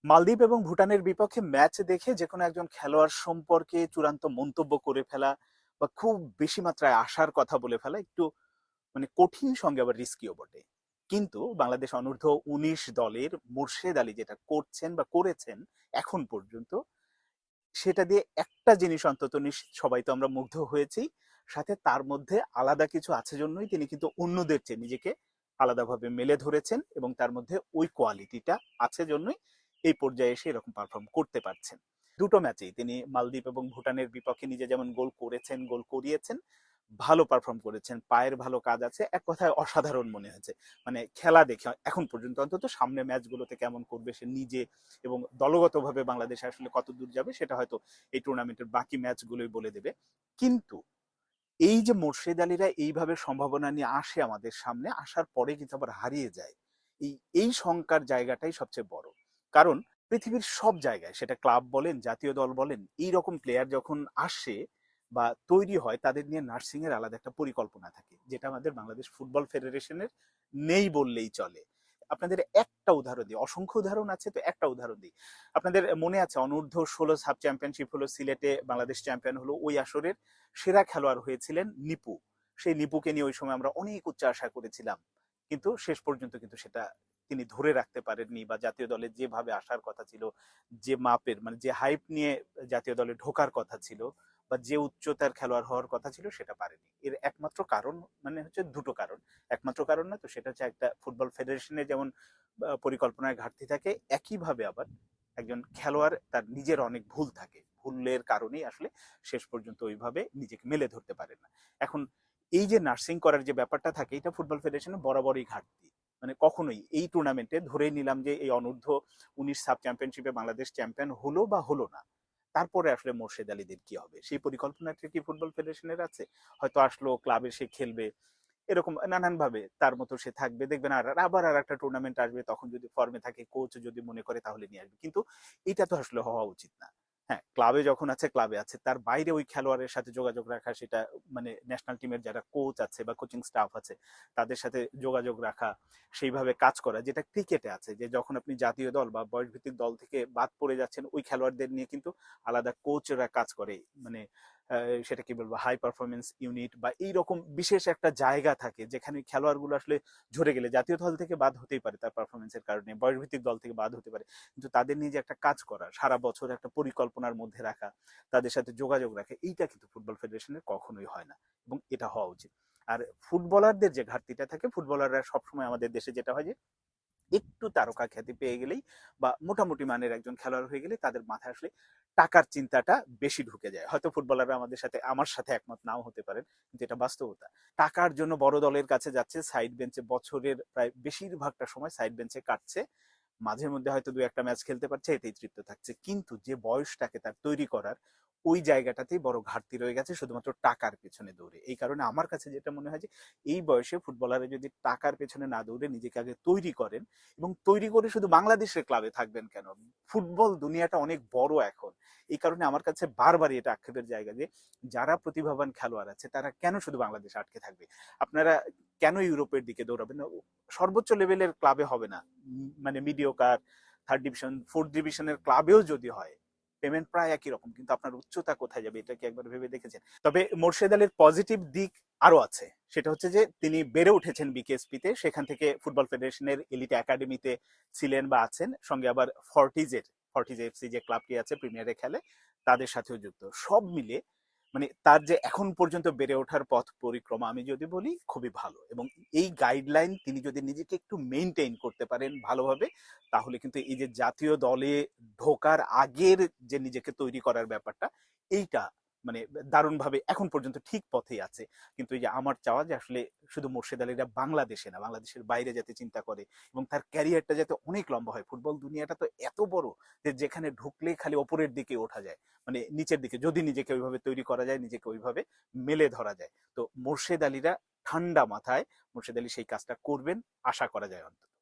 মালদ্বীপ এবং ভুটানের বিপক্ষে ম্যাচ দেখে যে কোনো একজন খেলোয়াড় সম্পর্কে চূড়ান্ত মন্তব্য করে ফেলা বা খুব বেশি মাত্রায় আশার কথা বলে ফেলা একটু কঠিন, সঙ্গে আবার রিস্কিও বটে। কিন্তু বাংলাদেশ অনূর্ধ্ব 19 দলের মোর্শেদ আলী যেটা করছেন বা করেছেন এখন পর্যন্ত, সেটা দিয়ে একটা জিনিস অন্তত নিশ্চিত, সবাই তো আমরা মুগ্ধ হয়েছি। সাথে তার মধ্যে আলাদা কিছু আছে জন্যই তিনি কিন্তু অন্যদের চেয়ে নিজেকে আলাদাভাবে মেলে ধরেছেন, এবং তার মধ্যে ওই কোয়ালিটিটা আছে জন্যই এই পর্যায়ে এসে এরকম পারফর্ম করতে পারছেন। দুটো ম্যাচেই তিনি মালদ্বীপ এবং ভুটানের বিপক্ষে নিজে যেমন গোল করেছেন, গোল করিয়েছেন, ভালো পারফর্ম করেছেন, পায়ের ভালো কাজ আছে, এক কথায় অসাধারণ মনে হয়েছে। খেলা দেখে এখন পর্যন্ত অন্তত সামনে ম্যাচগুলোতে কেমন করবে সে নিজে, এবং দলগতভাবে বাংলাদেশ আসলে কত দূর যাবে সেটা হয়তো এই টুর্নামেন্টের বাকি ম্যাচগুলোই বলে দেবে। কিন্তু এই যে মোর্শেদ আলীরা এইভাবে সম্ভাবনা নিয়ে আসে আমাদের সামনে, আসার পরে কিন্তু আবার হারিয়ে যায়, এই এই শঙ্কার জায়গাটাই সবচেয়ে বড়। কারণ পৃথিবীর সব জায়গায়, সেটা ক্লাব বলেন, জাতীয় দল বলেন, এই রকম প্লেয়ার যখন আসে বা তৈরি হয়, তাদের নিয়ে নার্সিং এর আলাদা একটা পরিকল্পনা থাকে, যেটা আমাদের বাংলাদেশ ফুটবল ফেডারেশনের নেই বললেই চলে। আপনাদের একটা উদাহরণ দিই, অসংখ্য উদাহরণ আছে, তো একটা উদাহরণ দিই। আপনাদের মনে আছে অনূর্ধ্ব 16 সাব চ্যাম্পিয়নশিপ হলো সিলেটে, বাংলাদেশ চ্যাম্পিয়ন হলো, ওই আসরের সেরা খেলোয়াড় হয়েছিলেন নিপু। সেই নিপুকে নিয়ে ওই সময় আমরা অনেক উচ্চ আশা করেছিলাম, কিন্তু শেষ পর্যন্ত কিন্তু সেটা তিনি ধরে রাখতে পারেননি, বা জাতীয় দলে যেভাবে আসার কথা ছিল, যে মাপের যে হাইপ নিয়ে জাতীয় দলে ঢোকার কথা ছিল, বা যে উচ্চতার খেলোয়াড় হওয়ার কথা ছিল, সেটা পারেনি। এর একমাত্র কারণ হচ্ছে দুটো কারণ। একমাত্র কারণ না তো, সেটা হচ্ছে একটা ফুটবল ফেডারেশনে যেমন পরিকল্পনার ঘাটতি থাকে, একইভাবে আবার একজন খেলোয়াড় তার নিজের অনেক ভুল থাকে, ভুলের কারণেই আসলে শেষ পর্যন্ত ওইভাবে নিজেকে মেলে ধরতে পারে না। এখন এই যে নার্সিং করার যে ব্যাপারটা থাকে, এটা ফুটবল ফেডারেশনে বরাবরই ঘাটতি। কখনোই এই টুর্নামেন্টে ধরেই নিলাম যে এই অনূর্ধ্ব 19 সাব চ্যাম্পিয়নশিপে বাংলাদেশ চ্যাম্পিয়ন হলো বা হলো না, তারপরে আসলে মোর্শেদ আলীদের কি হবে, সেই পরিকল্পনাটা কি ফুটবল ফেডারেশনের আছে? হয়তো আসলো ক্লাবে সে খেলবে, এরকম নানান ভাবে তার মতো সে থাকবে, দেখবেন আর আবার আর একটা টুর্নামেন্ট আসবে, তখন যদি ফর্মে থাকে, কোচ যদি মনে করে তাহলে নিয়ে আসবে। কিন্তু এটা তো আসলে হওয়া উচিত না। হ্যাঁ, ক্লাবে যখন আছে ক্লাবে আছে, তার বাইরে ওই খেলোয়াড়ের সাথে যোগাযোগ রাখা, সেটা ন্যাশনাল টিমের যারা কোচ আছে বা কোচিং স্টাফ আছে তাদের সাথে যোগাযোগ রাখা, সেইভাবে কাজ করা, যেটা ক্রিকেটে আছে, যে যখন আপনি জাতীয় দল বা বয়সভিত্তিক দল থেকে বাদ পড়ে যাচ্ছেন, ওই খেলোয়াড়দের নিয়ে কিন্তু আলাদা কোচরা কাজ করে। সেটা কি বলবো, হাই পারফরমেন্স ইউনিট বা এইরকম বিশেষ একটা জায়গা থাকে, যেখানে খেলোয়াড়গুলো আসলে ঝরে গেলে জাতীয় দল থেকে বাদ হতেই পারে তার পারফরমেন্সের কারণে, বয়সভিত্তিক দল থেকে বাদ হতে পারে, কিন্তু তাদের নিয়ে যে একটা কাজ করা, সারা বছর একটা পরিকল্পনার মধ্যে রাখা, তাদের সাথে যোগাযোগ রাখা, এইটা কিন্তু ফুটবল ফেডারেশনের কখনোই হয় না, এবং এটা হওয়া উচিত। আর ফুটবলারদের যে ঘাটতিটা থাকে, ফুটবলাররা সবসময় আমাদের দেশে যেটা হয় যে একটু তারকা খ্যাতি পেয়ে গেলেই বা মোটামুটি মানের একজন খেলোয়াড় হয়ে গেলে তাদের মাথায় আসলে টাকার চিন্তাটা বেশি ঢুকে যায়। হয়তো ফুটবলাররা আমার সাথে একমত নাও হতে পারেন, কিন্তু এটা বাস্তবতা। টাকার জন্য বড় দলের কাছে যাচ্ছে, সাইড বেঞ্চে বছরের প্রায় বেশিরভাগটা সময় সাইড বেঞ্চে কাটছে, মাঝে মধ্যে হয়তো দু একটা ম্যাচ খেলতে পারছে, এতেই তৃপ্ত থাকছে। কিন্তু যে বয়সটাকে তার তৈরি করার, ওই জায়গাটাতেই বড় ঘাটতি রয়ে গেছে শুধুমাত্র টাকার পেছনে দৌড়ে। এই কারণে আমার কাছে যেটা মনে হয় যে এই বয়সে ফুটবলারে যদি টাকার পেছনে না দৌড়ে নিজেকে আগে তৈরি করেন, এবং তৈরি করে শুধু বাংলাদেশের ক্লাবে থাকবেন কেন, ফুটবল দুনিয়াটা অনেক বড় এখন। এই কারণে আমার কাছে বারবারই এটা আক্ষেপের জায়গা যে যারা প্রতিভাবান খেলোয়াড় আছে তারা কেন শুধু বাংলাদেশে আটকে থাকবে? আপনারা কেন ইউরোপের দিকে দৌড়াবেন? সর্বোচ্চ লেভেলের ক্লাবে হবে না, মিডিওকার থার্ড ডিভিশন, ফোর্থ ডিভিশনের ক্লাবেও যদি হয়, পেমেন্ট প্রায় একই রকম, কিন্তু আপনার উচ্চতা কোথায় যাবে, এটা কি একবার ভেবে দেখেছেন? তবে মোর্শেদ আলীর পজিটিভ দিক আরো আছে। সেটা হচ্ছে যে তিনি বেড়ে উঠেছেন বিকেএসপিতে, সেখান থেকে ফুটবল ফেডারেশনের এলিট একাডেমিতে ছিলেন বা আছেন, সঙ্গে আবার ফর্টিজ এফসি যে ক্লাবটি আছে প্রিমিয়ারে খেলে, তাদের সাথেও যুক্ত। সব মিলে তার যে এখন পর্যন্ত বেড়ে ওঠার পথ পরিক্রমা আমি যদি বলি, খুবই ভালো। এবং এই গাইডলাইন তিনি যদি নিজেকে একটু মেনটেন করতে পারেন ভালোভাবে, তাহলে কিন্তু এই যে জাতীয় দলে ঢোকার আগের যে নিজেকে তৈরি করার ব্যাপারটা, এইটা মানে দারুণভাবে এখন পর্যন্ত ঠিক পথেই আছে। কিন্তু এই যে আমার চাওয়া যে আসলে শুধু মোর্শেদ আলীরা বাংলাদেশে না, বাংলাদেশের বাইরে যাতে চিন্তা করে, এবং তার ক্যারিয়ারটা যাতে অনেক লম্বা হয়। ফুটবল দুনিয়াটা তো এত বড় যে যেখানে ঢুকলে খালি ওপরের দিকে ওঠা যায়, নিচের দিকে যদি নিজেকে ওইভাবে তৈরি করা যায়, নিজেকে ওইভাবে মেলে ধরা যায়, তো মোর্শেদ আলীরা ঠান্ডা মাথায়, মোর্শেদ আলী সেই কাজটা করবেন, আশা করা যায় অন্তত।